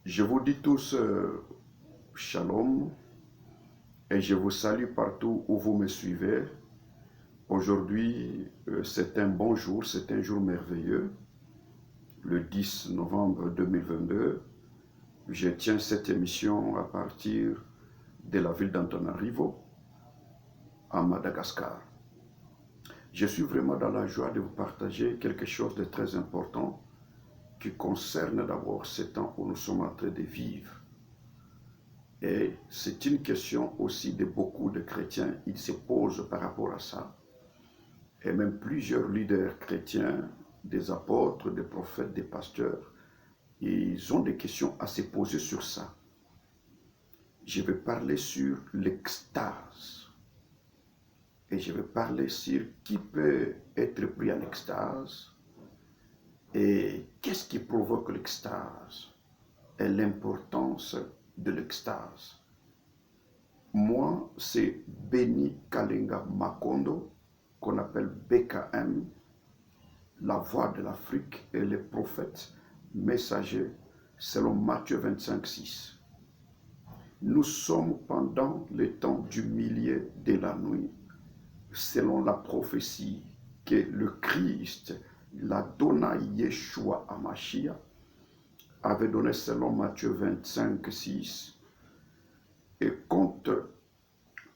Je vous dis tous shalom et je vous salue partout où vous me suivez. Aujourd'hui, c'est un bon jour, c'est un jour merveilleux. Le 10 novembre 2022, je tiens cette émission à partir de la ville d'Antananarivo, à Madagascar. Je suis vraiment dans la joie de vous partager quelque chose de très important qui concerne d'abord ce temps où nous sommes en train de vivre. Et c'est une question aussi de beaucoup de chrétiens, ils se posent par rapport à ça. Et même plusieurs leaders chrétiens, des apôtres, des prophètes, des pasteurs, ils ont des questions à se poser sur ça. Je vais parler sur l'extase. Et je vais parler sur qui peut être pris en extase et qu'est-ce qui provoque l'extase et l'importance de l'extase. Moi, c'est Beni Kalenga Makondo, qu'on appelle BKM, la voix de l'Afrique et les prophètes messagers, selon Matthieu 25, 6. Nous sommes pendant le temps du milieu de la nuit, selon la prophétie que le Christ, l'Adonai Yeshua Hamashiach, avait donné selon Matthieu 25, 6. Et compte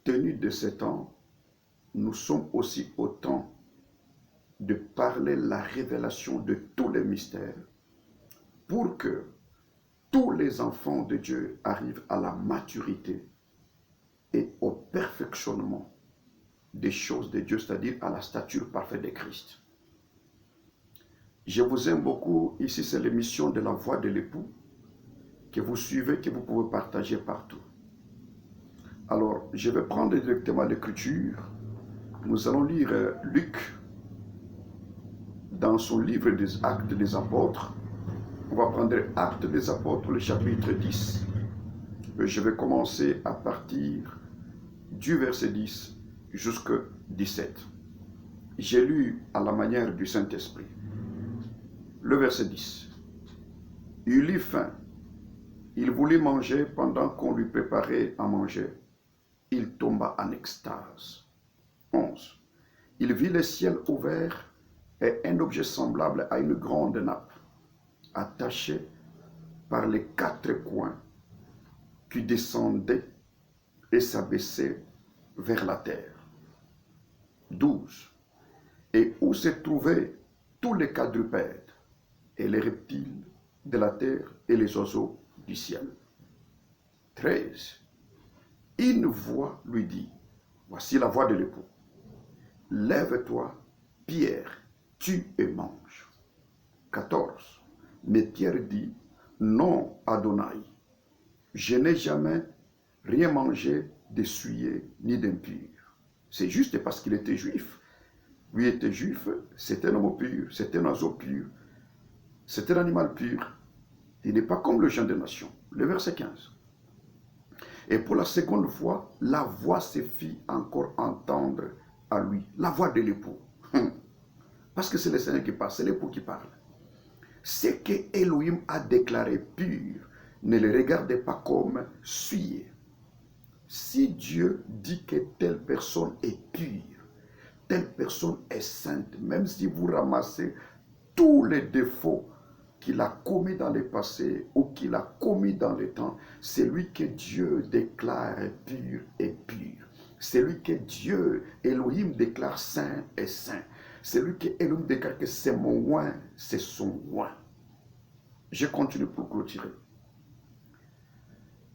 tenu de ce temps, nous sommes aussi au temps de parler la révélation de tous les mystères pour que tous les enfants de Dieu arrivent à la maturité et au perfectionnement des choses de Dieu, c'est-à-dire à la stature parfaite de Christ. Je vous aime beaucoup. Ici, c'est l'émission de la voix de l'époux que vous suivez, que vous pouvez partager partout. Alors, je vais prendre directement l'écriture. Nous allons lire Luc dans son livre des Actes des Apôtres. On va prendre Actes des Apôtres, le chapitre 10. Je vais commencer à partir du verset 10 jusqu'au 17. J'ai lu à la manière du Saint-Esprit. Le verset 10. Il eut faim. Il voulut manger pendant qu'on lui préparait à manger. Il tomba en extase. 11. Il vit le ciel ouvert et un objet semblable à une grande nappe, attaché par les quatre coins, qui descendait et s'abaissait vers la terre. 12. Et où se trouvaient tous les quadrupèdes, et les reptiles de la terre et les oiseaux du ciel. 13. Une voix lui dit, voici la voix de l'époux, lève-toi, Pierre, tue et mange. 14. Mais Pierre dit, non, Adonai, je n'ai jamais rien mangé d'essuyé ni d'impur. C'est juste parce qu'il était juif. Lui était juif, c'était un homme pur, c'était un oiseau pur, c'était un animal pur. Il n'est pas comme le gens des nations. Le verset 15. Et pour la seconde fois, la voix se fit encore entendre à lui. La voix de l'époux. Parce que c'est le Seigneur qui parle, c'est l'époux qui parle. Ce que Elohim a déclaré pur, ne le regardez pas comme souillé. Si Dieu dit que telle personne est pure, telle personne est sainte, même si vous ramassez tous les défauts qu'il a commis dans le passé ou qu'il a commis dans le temps, c'est lui que Dieu déclare pur et pur. C'est lui que Dieu, Elohim, déclare saint et saint. C'est lui que Elohim déclare que c'est mon oint, c'est son oint. Je continue pour clôturer.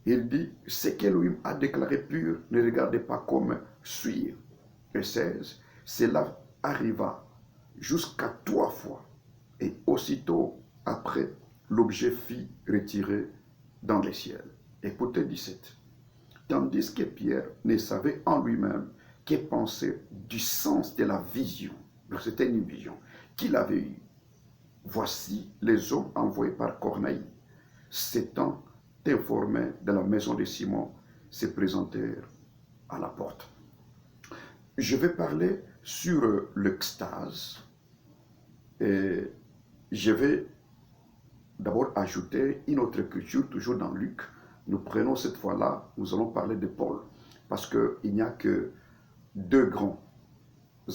Il dit, ce qu'Elohim a déclaré pur, ne regardez pas comme suivre. Et 16, cela arriva jusqu'à 3 fois. Et aussitôt après, l'objet fit retirer dans les ciels. Écoutez 17. Tandis que Pierre ne savait en lui-même que penser du sens de la vision. Donc c'était une vision qu'il avait eue. Voici les hommes envoyés par Corneille, s'étant informés de la maison de Simon, se présentèrent à la porte. Je vais parler sur l'extase et je vais d'abord ajouter une autre culture, toujours dans Luc. Nous prenons cette fois-là, nous allons parler de Paul, parce qu'il n'y a que deux grands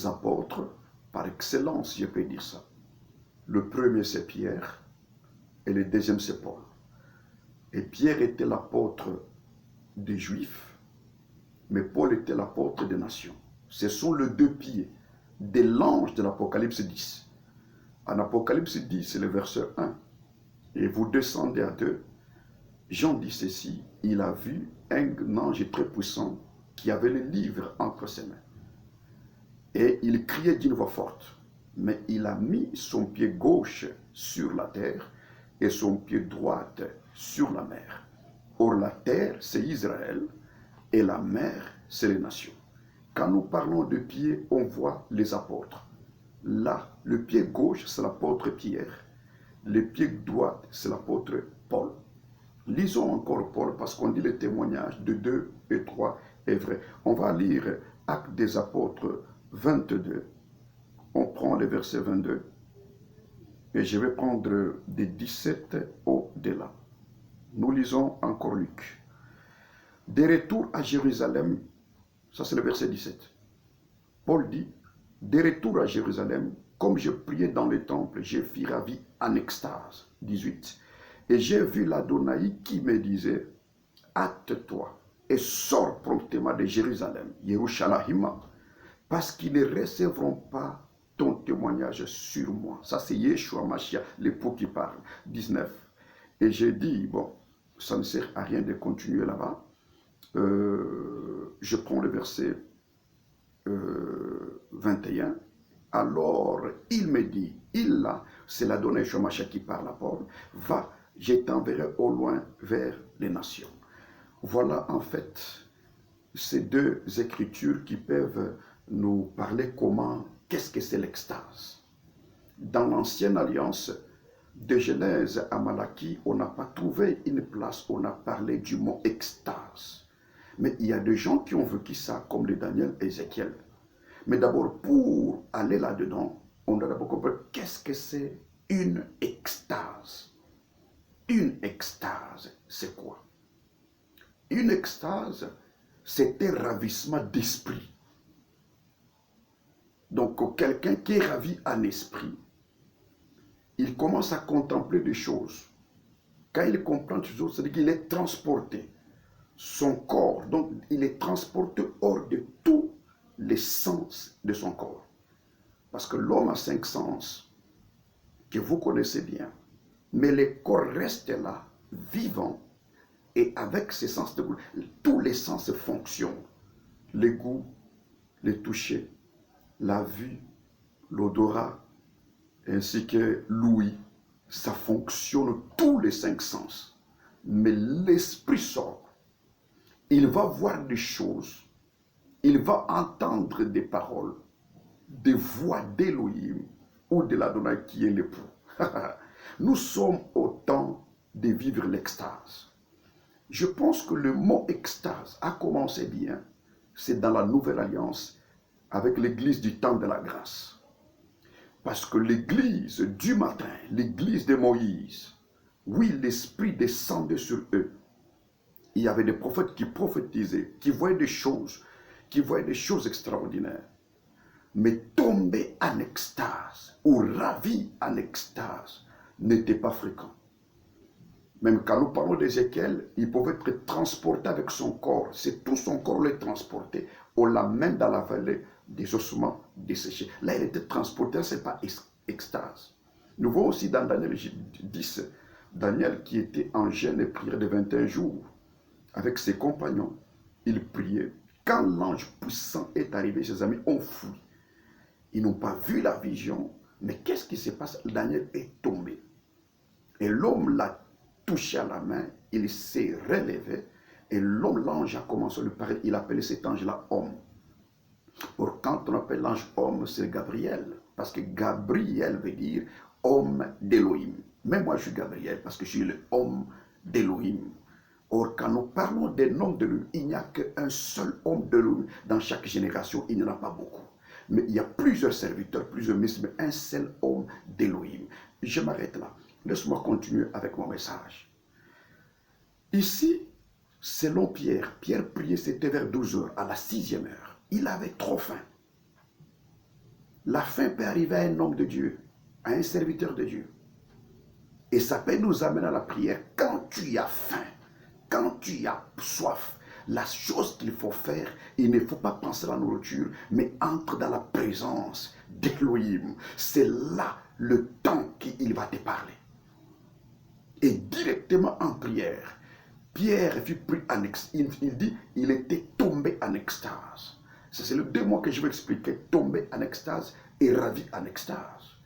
apôtres par excellence, je peux dire ça. Le premier, c'est Pierre, et le deuxième, c'est Paul. Et Pierre était l'apôtre des Juifs, mais Paul était l'apôtre des nations. Ce sont les deux pieds de l'ange de l'Apocalypse 10. En Apocalypse 10, c'est le verset 1. Et vous descendez à 2. Jean dit ceci, il a vu un ange très puissant qui avait le livre entre ses mains. Et il criait d'une voix forte, mais il a mis son pied gauche sur la terre et son pied droit sur la mer. Or la terre, c'est Israël, et la mer, c'est les nations. Quand nous parlons de pied, on voit les apôtres. Là, le pied gauche, c'est l'apôtre Pierre. Le pied droit, c'est l'apôtre Paul. Lisons encore Paul, parce qu'on dit le témoignage de 2 et 3 est vrai. On va lire Actes des apôtres 22. On prend le verset 22. Et je vais prendre des 17 au-delà. Nous lisons encore Luc. De retour à Jérusalem, ça c'est le verset 17. Paul dit, de retour à Jérusalem, comme je priais dans le temple, je fus ravi en extase. 18. Et j'ai vu l'Adonai qui me disait, hâte-toi et sors promptement de Jérusalem, Yerushalayim, parce qu'ils ne recevront pas ton témoignage sur moi. Ça c'est Yeshua Mashiach, l'époux qui parle. 19. Et j'ai dit, bon, ça ne sert à rien de continuer là-bas. Je prends le verset 21. Alors il me dit, il là, c'est l'Adonai Yeshua Mashiach qui parle à Paul, va, je t'enverrai au loin vers les nations. Voilà en fait ces deux écritures qui peuvent nous parler comment, qu'est-ce que c'est l'extase. Dans l'ancienne alliance, de Genèse à Malachie, on n'a pas trouvé une place où on a parlé du mot extase. Mais il y a des gens qui ont vécu ça, comme les Daniel et Ézéchiel. Mais d'abord, pour aller là-dedans, on doit d'abord comprendre qu'est-ce que c'est une extase. Une extase, c'est quoi? Une extase, c'est un ravissement d'esprit. Donc, quelqu'un qui est ravi en esprit, il commence à contempler des choses. Quand il comprend des choses, c'est-à-dire qu'il est transporté. Son corps, donc, il est transporté hors de tous les sens de son corps. Parce que l'homme a 5 sens que vous connaissez bien. Mais le corps reste là, vivant, et avec ses sens de goût, tous les sens fonctionnent. Le goût, le toucher, la vue, l'odorat, ainsi que l'ouïe, ça fonctionne tous les 5 sens. Mais l'esprit sort. Il va voir des choses, il va entendre des paroles, des voix d'Élohim ou de l'Adonai qui est l'époux. Nous sommes au temps de vivre l'extase. Je pense que le mot extase a commencé bien, c'est dans la Nouvelle Alliance avec l'église du temps de la grâce. Parce que l'église du matin, l'église de Moïse, oui, l'Esprit descendait sur eux. Il y avait des prophètes qui prophétisaient, qui voyaient des choses extraordinaires. Mais tomber en extase ou ravi en extase n'était pas fréquent. Même quand nous parlons d'Ézéchiel, il pouvait être transporté avec son corps. C'est tout son corps le transporté. On l'amène dans la vallée des ossements desséchés. Là, il était transporté, ce n'est pas extase. Nous voyons aussi dans Daniel 10, Daniel qui était en jeûne et prière de 21 jours. Avec ses compagnons, il priait. Quand l'ange puissant est arrivé, ses amis ont fui. Ils n'ont pas vu la vision, mais qu'est-ce qui se passe? Daniel est tombé. Et l'homme l'a touché à la main, il s'est relevé, et l'ange a commencé à lui parler. Il appelait cet ange-là homme. Or, quand on appelle l'ange homme, c'est Gabriel, parce que Gabriel veut dire homme d'Élohim. Mais moi, je suis Gabriel, parce que je suis le homme d'Élohim. Or, quand nous parlons des noms de l'Élohim, il n'y a qu'un seul homme d'Élohim. Dans chaque génération, il n'y en a pas beaucoup. Mais il y a plusieurs serviteurs, plusieurs ministres, mais un seul homme d'Élohim. Je m'arrête là. Laisse-moi continuer avec mon message. Ici, selon Pierre, Pierre priait, c'était vers 12 heures, à la 6e heure. Il avait trop faim. La faim peut arriver à un homme de Dieu, à un serviteur de Dieu. Et ça peut nous amener à la prière quand tu as faim, quand tu as soif. La chose qu'il faut faire, il ne faut pas penser à la nourriture, mais entre dans la présence d'Élohim. C'est là le temps qu'il va te parler. Et directement en prière, Pierre fut pris en extase. Il dit, il était tombé en extase. C'est le deux mots que je vais expliquer. Tombé en extase et ravi en extase.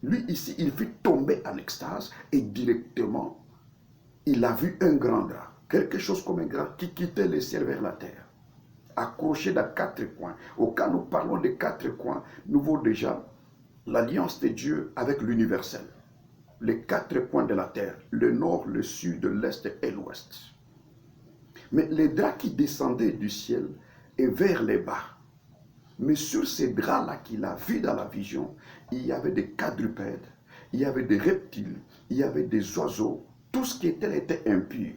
Lui ici, il fut tombé en extase et directement, il a vu un grand drap. Quelque chose comme un drap qui quittait le ciel vers la terre. Accroché dans 4 coins. Au cas où nous parlons de 4 coins, nous voyons déjà l'alliance de Dieu avec l'universel. Les 4 coins de la terre, le nord, le sud, l'est et l'ouest. Mais les draps qui descendaient du ciel et vers les bas. Mais sur ces draps-là qu'il a vus dans la vision, il y avait des quadrupèdes, il y avait des reptiles, il y avait des oiseaux. Tout ce qui était impur.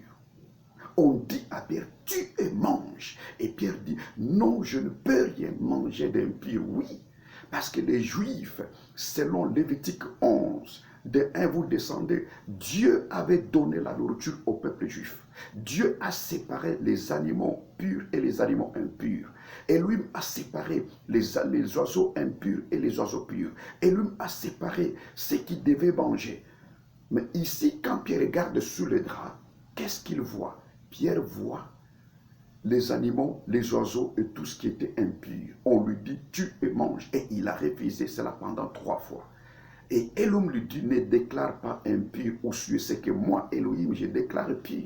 On dit à Pierre, tu et mange. Et Pierre dit, non, je ne peux rien manger d'impur. Oui, parce que les Juifs, selon Lévitique 11, de 1 vous descendez, Dieu avait donné la nourriture au peuple juif. Dieu a séparé les animaux purs et les animaux impurs. Et lui a séparé les oiseaux impurs et les oiseaux purs. Et lui a séparé ce qui devaient manger. Mais ici, quand Pierre regarde sous le drap, qu'est-ce qu'il voit? Pierre voit les animaux, les oiseaux et tout ce qui était impur. On lui dit, tue et mange. Et il a refusé cela pendant 3 fois. Et Elohim lui dit, ne déclare pas impur ou souillé, c'est que moi, Elohim, je déclare pur.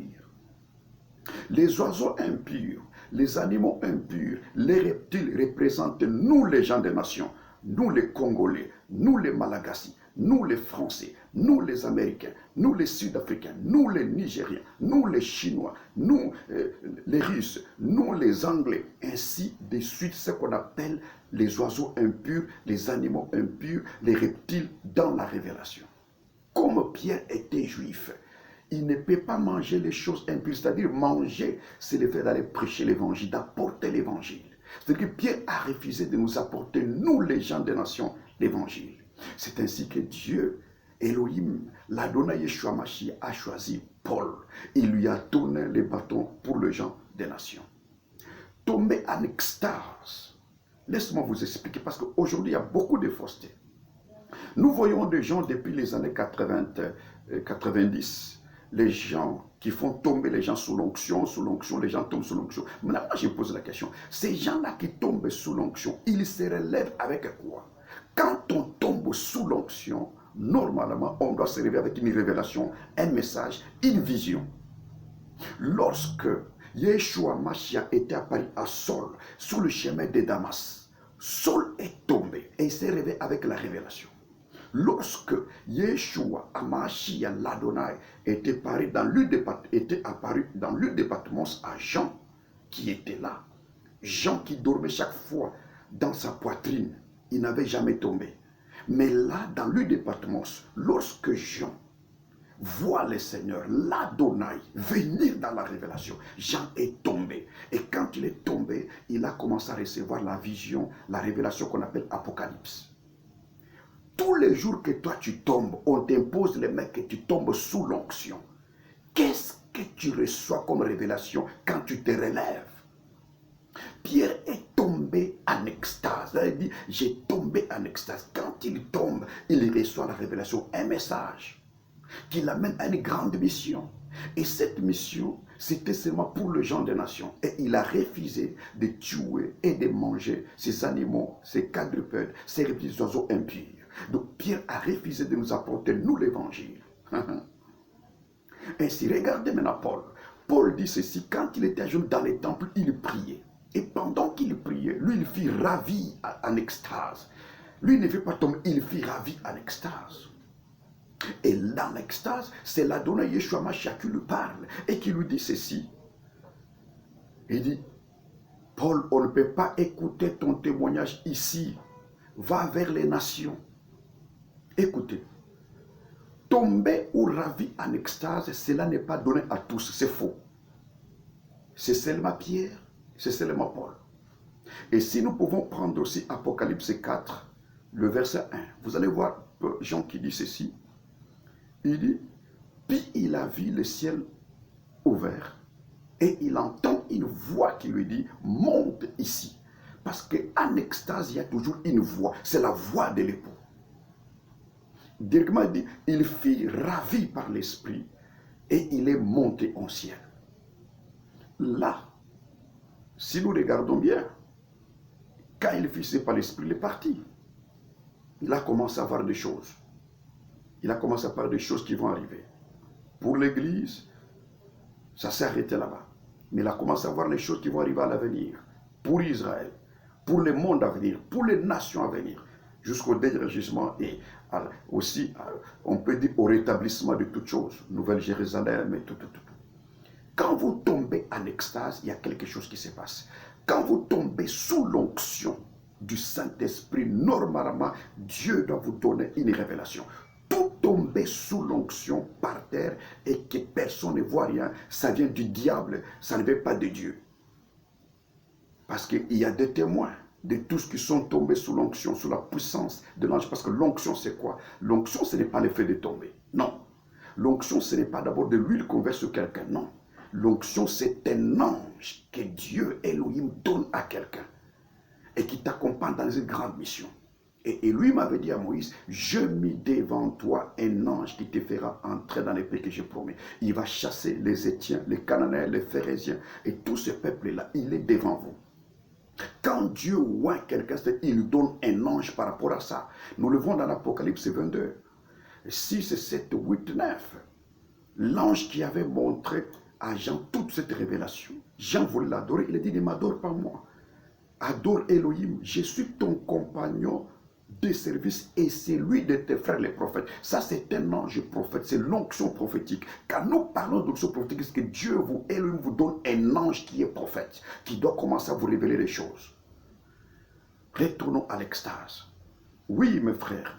Les oiseaux impurs, les animaux impurs, les reptiles représentent nous les gens des nations, nous les Congolais, nous les Malagasy, nous les Français, nous les Américains, nous les Sud-Africains, nous les Nigériens, nous les Chinois, nous les Russes, nous les Anglais, ainsi de suite, ce qu'on appelle les oiseaux impurs, les animaux impurs, les reptiles dans la révélation. Comme Pierre était juif, il ne peut pas manger les choses impures, c'est-à-dire manger, c'est le fait d'aller prêcher l'évangile, d'apporter l'évangile. C'est-à-dire que Pierre a refusé de nous apporter, nous les gens des nations, l'évangile. C'est ainsi que Dieu, Elohim, l'Adonai Yeshua Mashiach, a choisi Paul. Il lui a donné les bâtons pour les gens des nations. Tomber en extase. Laisse-moi vous expliquer, parce qu'aujourd'hui, il y a beaucoup de fausseté. Nous voyons des gens depuis les années 90, les gens qui font tomber les gens sous l'onction, les gens tombent sous l'onction. Maintenant, moi, je pose la question, ces gens-là qui tombent sous l'onction, ils se relèvent avec quoi? Quand on tombe sous l'onction, normalement, on doit se réveiller avec une révélation, un message, une vision. Lorsque Yeshua Mashiach était apparu à Saul, sur le chemin de Damas, Saul est tombé et il s'est réveillé avec la révélation. Lorsque Yeshua Mashiach l'Adonai était apparu dans l'île de Patmos à Jean, qui était là, Jean qui dormait chaque fois dans sa poitrine, il n'avait jamais tombé. Mais là, dans l'île de Patmos, lorsque Jean voit le Seigneur, l'Adonai, venir dans la révélation, Jean est tombé. Et quand il est tombé, il a commencé à recevoir la vision, la révélation qu'on appelle Apocalypse. Tous les jours que toi tu tombes, on t'impose les mains que tu tombes sous l'onction. Qu'est-ce que tu reçois comme révélation quand tu te relèves? Pierre est tombé en extase. Il dit, j'ai tombé en extase. Quand il tombe, il reçoit la révélation, un message qui l'amène à une grande mission. Et cette mission, c'était seulement pour les gens des nations. Et il a refusé de tuer et de manger ces animaux, ces quadrupèdes, ces petits oiseaux impurs. Donc Pierre a refusé de nous apporter, nous, l'évangile. Ainsi, regardez maintenant Paul. Paul dit ceci, quand il était à genoux dans les temples, il priait. Et pendant qu'il priait, lui, il fit ravi en extase. Lui, ne fait pas tomber, il fit ravi en extase. Et dans l'extase, c'est l'Adonai Yeshua Mashiach qui lui parle et qui lui dit ceci. Il dit, Paul, on ne peut pas écouter ton témoignage ici. Va vers les nations. Écoutez, tomber ou ravi en extase, cela n'est pas donné à tous, c'est faux. C'est seulement Pierre, c'est seulement Paul. Et si nous pouvons prendre aussi Apocalypse 4, le verset 1, vous allez voir Jean qui dit ceci. Il dit, puis il a vu le ciel ouvert et il entend une voix qui lui dit, monte ici. Parce qu'en extase, il y a toujours une voix, c'est la voix de l'époux. Directement, il dit, il fut ravi par l'esprit et il est monté au ciel. Là, si nous regardons bien, quand il fut fait par l'esprit, il est parti. Il a commencé à voir des choses. Il a commencé à parler des choses qui vont arriver. Pour l'Église, ça s'est arrêté là-bas. Mais il a commencé à voir les choses qui vont arriver à l'avenir. Pour Israël, pour le monde à venir, pour les nations à venir, jusqu'au dernier jugement et aussi, on peut dire, au rétablissement de toutes choses. Nouvelle Jérusalem et tout. Quand vous tombez en extase, il y a quelque chose qui se passe. Quand vous tombez sous l'onction du Saint-Esprit, normalement, Dieu doit vous donner une révélation. Tout tomber sous l'onction par terre et que personne ne voit rien, ça vient du diable, ça ne vient pas de Dieu. Parce qu'il y a des témoins de tous qui sont tombés sous l'onction, sous la puissance de l'ange. Parce que l'onction, c'est quoi? L'onction, ce n'est pas l'effet de tomber. Non. L'onction, ce n'est pas d'abord de l'huile qu'on verse sur quelqu'un. Non. L'onction, c'est un ange que Dieu, Elohim, donne à quelqu'un et qui t'accompagne dans une grande mission. Et lui m'avait dit à Moïse, je mis devant toi un ange qui te fera entrer dans les pays que j'ai promis. Il va chasser les Étiens, les Cananéens, les Phérésiens et tout ce peuple-là. Il est devant vous. Quand Dieu oint quelqu'un, il donne un ange par rapport à ça. Nous le voyons dans l'Apocalypse 22. 6, 7, 8, 9. L'ange qui avait montré à Jean toute cette révélation. Jean voulait l'adorer. Il a dit, ne m'adore pas moi. Adore Elohim. Je suis ton compagnon de service et c'est lui de tes frères les prophètes. Ça, c'est un ange prophète. C'est l'onction prophétique. Quand nous parlons d'onction prophétique, c'est que Dieu, vous, Elohim, vous donne un ange qui est prophète, qui doit commencer à vous révéler les choses. Retournons à l'extase. Oui, mes frères,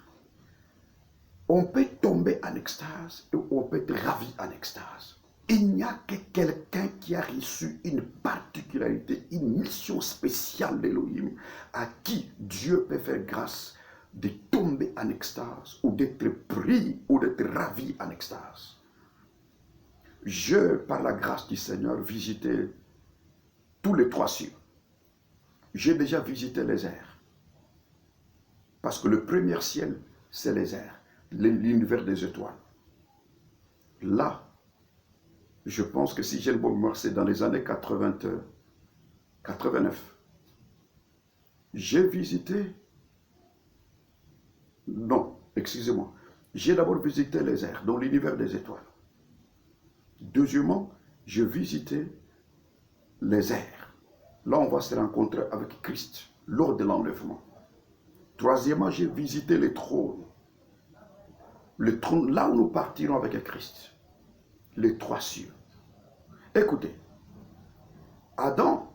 on peut tomber en extase et on peut être ravi en extase. Il n'y a que quelqu'un qui a reçu une particularité, une mission spéciale d'Elohim, à qui Dieu peut faire grâce de tomber en extase, ou d'être pris, ou d'être ravi en extase. Je, par la grâce du Seigneur, visité tous les 3 cieux. J'ai déjà visité les airs. Parce que le premier ciel, c'est les airs, l'univers des étoiles. Là, je pense que si j'ai le bon mémoire, c'est dans les années 89. J'ai visité... Non, excusez-moi. J'ai d'abord visité les airs, dans l'univers des étoiles. Deuxièmement, j'ai visité les airs. Là, on va se rencontrer avec Christ lors de l'enlèvement. Troisièmement, j'ai visité les trônes. Le trône, là où nous partirons avec Christ. Les 3 cieux. Écoutez, Adam,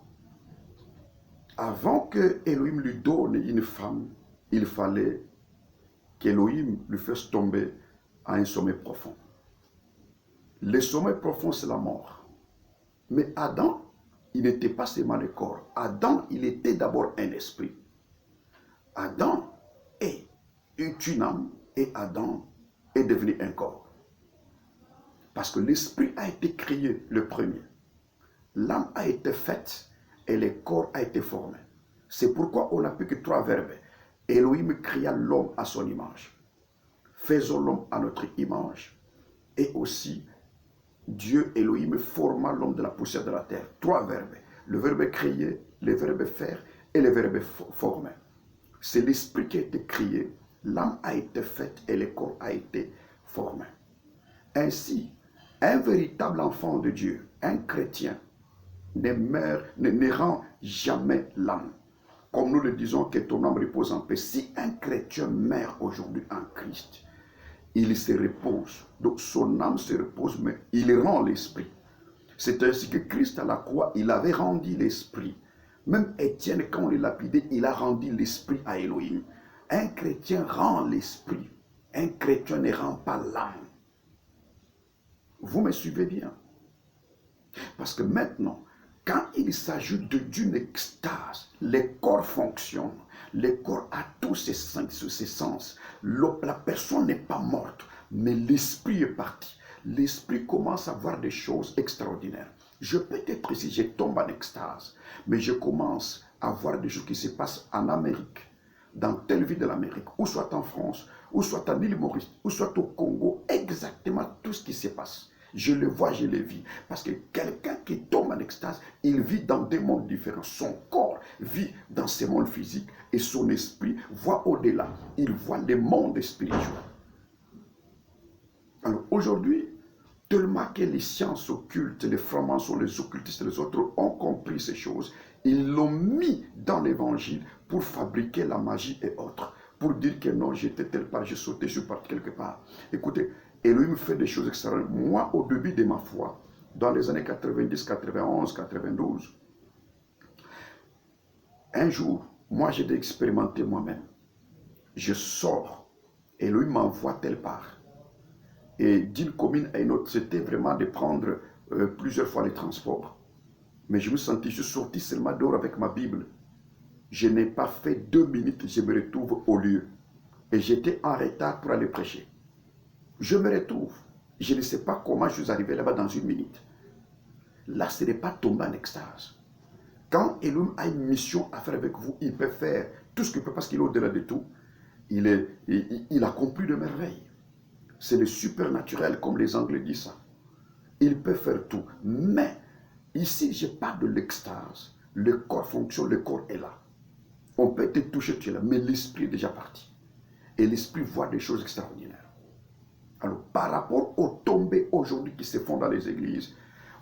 avant que Elohim lui donne une femme, il fallait qu'Elohim lui fasse tomber à un sommet profond. Le sommet profond, c'est la mort. Mais Adam, il n'était pas seulement le corps. Adam, il était d'abord un esprit. Adam est une âme et Adam est devenu un corps. Parce que l'esprit a été créé le premier. L'âme a été faite et le corps a été formé. C'est pourquoi on n'a plus que 3 verbes. Elohim créa l'homme à son image. Faisons l'homme à notre image. Et aussi, Dieu Elohim forma l'homme de la poussière de la terre. 3 verbes. Le verbe créer, le verbe faire et le verbe former. C'est l'esprit qui a été créé, l'âme a été faite et le corps a été formé. Ainsi, un véritable enfant de Dieu, un chrétien, ne rend jamais l'âme. Comme nous le disons, que ton âme repose en paix. Si un chrétien meurt aujourd'hui en Christ, il se repose. Donc son âme se repose, mais il rend l'esprit. C'est ainsi que Christ à la croix, il avait rendu l'esprit. Même Étienne, quand on l'a lapidé, il a rendu l'esprit à Elohim. Un chrétien rend l'esprit Un chrétien ne rend pas l'âme. Vous me suivez bien? Parce que maintenant, quand il s'agit d'une extase, le corps fonctionne. Le corps a tous ses sens. La personne n'est pas morte, mais l'esprit est parti. L'esprit commence à voir des choses extraordinaires. Je peux être précis, je tombe en extase, mais je commence à voir des choses qui se passent en Amérique, dans telle ville de l'Amérique, ou soit en France, ou soit en île Maurice, ou soit au Congo, exactement tout ce qui se passe. Je le vois, je le vis. Parce que quelqu'un qui tombe en extase, il vit dans des mondes différents. Son corps vit dans ce monde physique et son esprit voit au-delà. Il voit les mondes spirituels. Alors aujourd'hui, tellement que les sciences occultes, les francs-maçons, les occultistes et les autres ont compris ces choses, ils l'ont mis dans l'évangile pour fabriquer la magie et autres. Pour dire que non, j'étais tel part, j'ai sauté, je suis parti quelque part. Écoutez, Elohim fait des choses extraordinaires. Moi, au début de ma foi, dans les années 90, 91, 92, un jour, moi, j'ai expérimenté moi-même. Je sors, Elohim m'envoie telle part. Et d'une commune à une autre, c'était vraiment de prendre plusieurs fois les transports. Mais je me sentis, je suis sorti seulement dehors avec ma Bible. Je n'ai pas fait 2 minutes, je me retrouve au lieu. Et j'étais en retard pour aller prêcher. Je me retrouve. Je ne sais pas comment je suis arrivé là-bas dans 1 minute. Là, ce n'est pas tomber en extase. Quand Elohim a une mission à faire avec vous, il peut faire tout ce qu'il peut parce qu'il est au-delà de tout. Il accomplit de merveilles. C'est le supernaturel, comme les Anglais disent ça. Il peut faire tout. Mais, ici, je parle de l'extase. Le corps fonctionne, le corps est là. On peut être touché, tu es là, mais l'esprit est déjà parti. Et l'esprit voit des choses extraordinaires. Alors, par rapport aux tombées aujourd'hui qui se font dans les églises,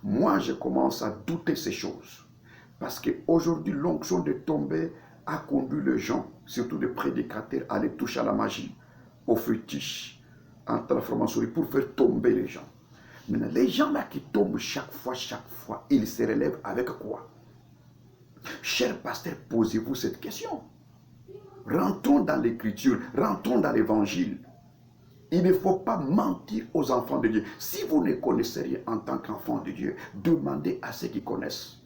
moi, je commence à douter ces choses. Parce qu'aujourd'hui, l'onction de tomber a conduit les gens, surtout les prédicateurs, à aller toucher à la magie, aux fétiches, à la franc-maçonnerie, pour faire tomber les gens. Maintenant, les gens là qui tombent chaque fois, ils se relèvent avec quoi? Cher pasteur, posez-vous cette question. Rentrons dans l'écriture, rentrons dans l'évangile. Il ne faut pas mentir aux enfants de Dieu. Si vous ne connaissez rien en tant qu'enfant de Dieu, demandez à ceux qui connaissent.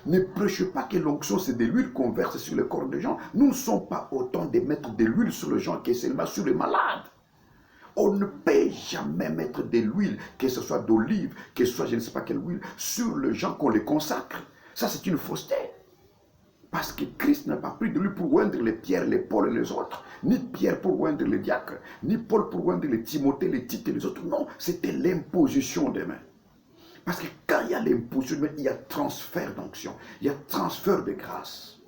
Ne prêchez pas que l'onction c'est de l'huile qu'on verse sur le corps des gens. Nous ne sommes pas autant de mettre de l'huile sur les gens que seulement sur les malades. On ne peut jamais mettre de l'huile, que ce soit d'olive, que ce soit je ne sais pas quelle huile, sur les gens qu'on les consacre. Ça c'est une fausseté. Parce que Christ n'a pas pris de lui pour oindre les Pierre, les Paul et les autres. Ni Pierre pour oindre les diacres, ni Paul pour oindre les Timothée, les Tites et les autres. Non, c'était l'imposition des mains. Parce que quand il y a l'imposition des mains, il y a transfert d'onction, il y a transfert de grâce.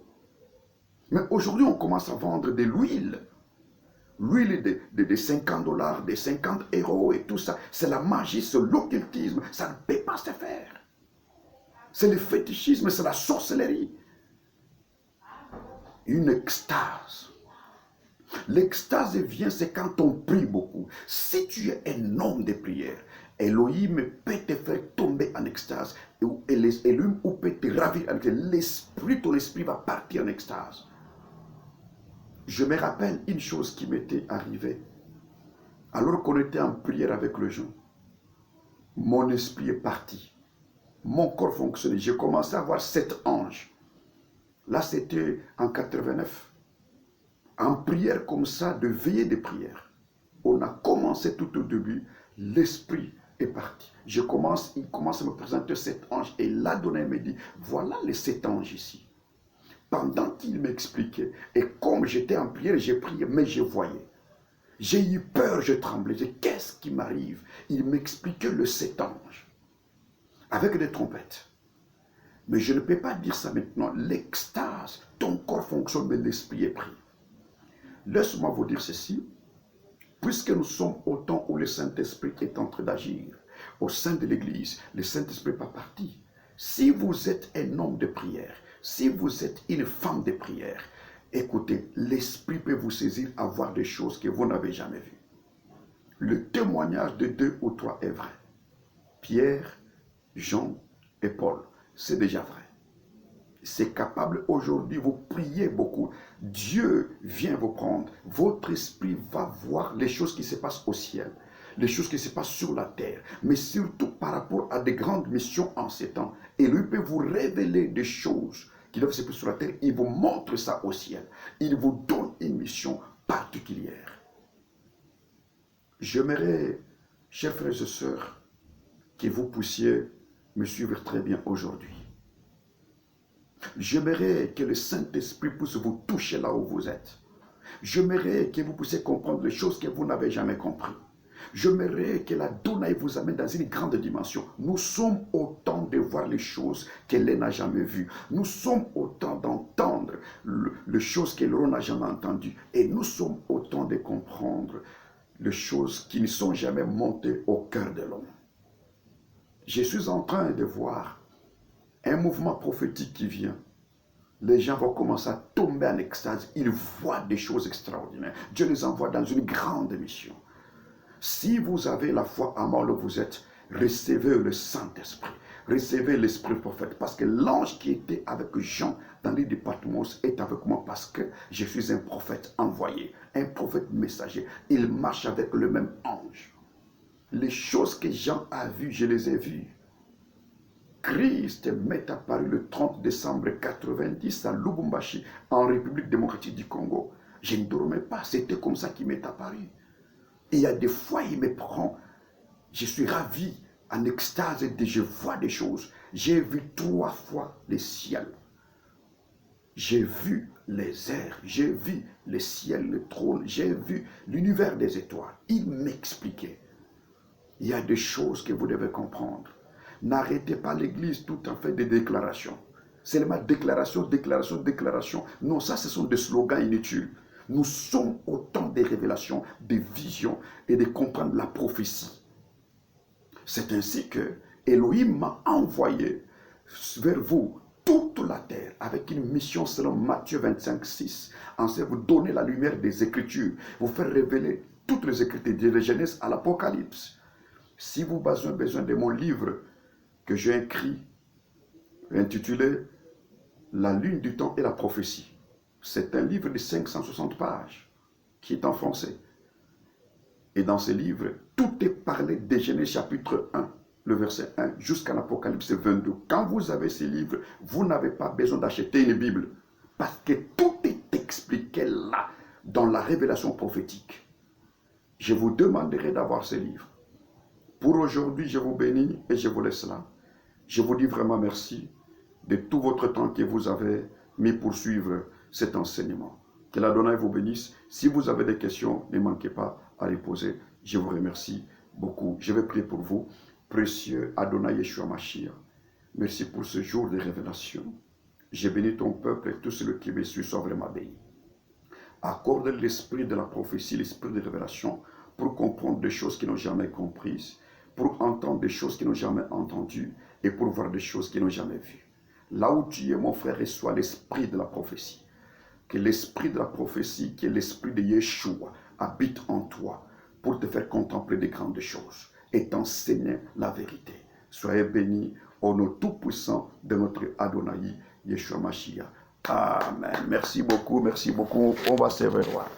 Mais aujourd'hui, on commence à vendre de l'huile. L'huile de 50 $, de 50 € et tout ça. C'est la magie, c'est l'occultisme. Ça ne peut pas se faire. C'est le fétichisme, c'est la sorcellerie. Une extase. L'extase vient, c'est quand on prie beaucoup. Si tu es un homme de prière, Elohim peut te faire tomber en extase. Elohim peut te ravir. L'esprit, ton esprit va partir en extase. Je me rappelle une chose qui m'était arrivée. Alors qu'on était en prière avec le gens, mon esprit est parti. Mon corps fonctionnait. J'ai commencé à voir 7 anges. Là, c'était en 89. En prière comme ça, de veillée de prière. On a commencé tout au début, l'esprit est parti. Il commence à me présenter 7 anges. Et l'Adonai me dit, voilà les 7 anges ici. Pendant qu'il m'expliquait, et comme j'étais en prière, j'ai prié, mais je voyais. J'ai eu peur, je tremblais. Qu'est-ce qui m'arrive? Il m'expliquait le 7 anges, avec des trompettes. Mais je ne peux pas dire ça maintenant. L'extase, ton corps fonctionne, mais l'esprit est pris. Laisse-moi vous dire ceci. Puisque nous sommes au temps où le Saint-Esprit est en train d'agir, au sein de l'Église, le Saint-Esprit n'est pas parti. Si vous êtes un homme de prière, si vous êtes une femme de prière, écoutez, l'Esprit peut vous saisir à voir des choses que vous n'avez jamais vues. Le témoignage de 2 ou 3 est vrai. Pierre, Jean et Paul. C'est déjà vrai. c'est capable aujourd'hui, vous priez beaucoup, Dieu vient vous prendre, votre esprit va voir les choses qui se passent au ciel, les choses qui se passent sur la terre, mais surtout par rapport à des grandes missions en ces temps. Et lui peut vous révéler des choses qui doivent se passer sur la terre, il vous montre ça au ciel, il vous donne une mission particulière. J'aimerais, chers frères et sœurs, que vous puissiez me suivre très bien aujourd'hui. J'aimerais que le Saint-Esprit puisse vous toucher là où vous êtes. J'aimerais que vous puissiez comprendre les choses que vous n'avez jamais comprises. J'aimerais que la Donaï vous amène dans une grande dimension. Nous sommes au temps de voir les choses qu'elle n'a jamais vues. Nous sommes au temps d'entendre les choses que l'on n'a jamais entendues. Et nous sommes au temps de comprendre les choses qui ne sont jamais montées au cœur de l'homme. Je suis en train de voir un mouvement prophétique qui vient. Les gens vont commencer à tomber en extase. Ils voient des choses extraordinaires. Dieu les envoie dans une grande mission. Si vous avez la foi à mort où vous êtes, recevez le Saint-Esprit. Recevez l'Esprit prophète. Parce que l'ange qui était avec Jean dans l'île de Patmos est avec moi parce que je suis un prophète envoyé, un prophète messager. Il marche avec le même ange. Les choses que Jean a vues, je les ai vues. Christ m'est apparu le 30 décembre 90 à Lubumbashi, en République démocratique du Congo. Je ne dormais pas, c'était comme ça qu'il m'est apparu. Et il y a des fois, il me prend, je suis ravi, en extase, et je vois des choses. J'ai vu 3 fois le ciel. J'ai vu les airs, j'ai vu le ciel, le trône, j'ai vu l'univers des étoiles. Il m'expliquait. Il y a des choses que vous devez comprendre. N'arrêtez pas l'Église tout en fait des déclarations. Seulement déclaration, déclaration, déclaration. Non, ça ce sont des slogans inutiles. Nous sommes au temps des révélations, des visions et de comprendre la prophétie. C'est ainsi que Elohim m'a envoyé vers vous toute la terre avec une mission selon Matthieu 25, 6. Ensuite, vous donner la lumière des Écritures, vous faire révéler toutes les Écritures de la Genèse à l'Apocalypse. Si vous avez besoin de mon livre que j'ai écrit, intitulé La lune du temps et la prophétie, c'est un livre de 560 pages qui est en français. Et dans ce livre, tout est parlé de Genèse chapitre 1, le verset 1, jusqu'à l'Apocalypse 22. Quand vous avez ce livre, vous n'avez pas besoin d'acheter une Bible, parce que tout est expliqué là, dans la révélation prophétique. Je vous demanderai d'avoir ce livre. Pour aujourd'hui, je vous bénis et je vous laisse là. Je vous dis vraiment merci de tout votre temps que vous avez mis pour suivre cet enseignement. Que l'Adonai vous bénisse. Si vous avez des questions, ne manquez pas à les poser. Je vous remercie beaucoup. Je vais prier pour vous. Précieux Adonai Yeshua Mashiach, merci pour ce jour de révélation. Je bénis ton peuple et tous ceux qui me suivent soient vraiment bénis. Accorde l'esprit de la prophétie, l'esprit de révélation, pour comprendre des choses qu'ils n'ont jamais comprises, pour entendre des choses qu'ils n'ont jamais entendues et pour voir des choses qu'ils n'ont jamais vues. Là où tu es, mon frère, reçois l'esprit de la prophétie. Que l'esprit de la prophétie, qui est l'esprit de Yeshua, habite en toi pour te faire contempler des grandes choses et t'enseigner la vérité. Soyez bénis au nom tout-puissant de notre Adonai, Yeshua Mashiach. Amen. Merci beaucoup, merci beaucoup. On va se revoir.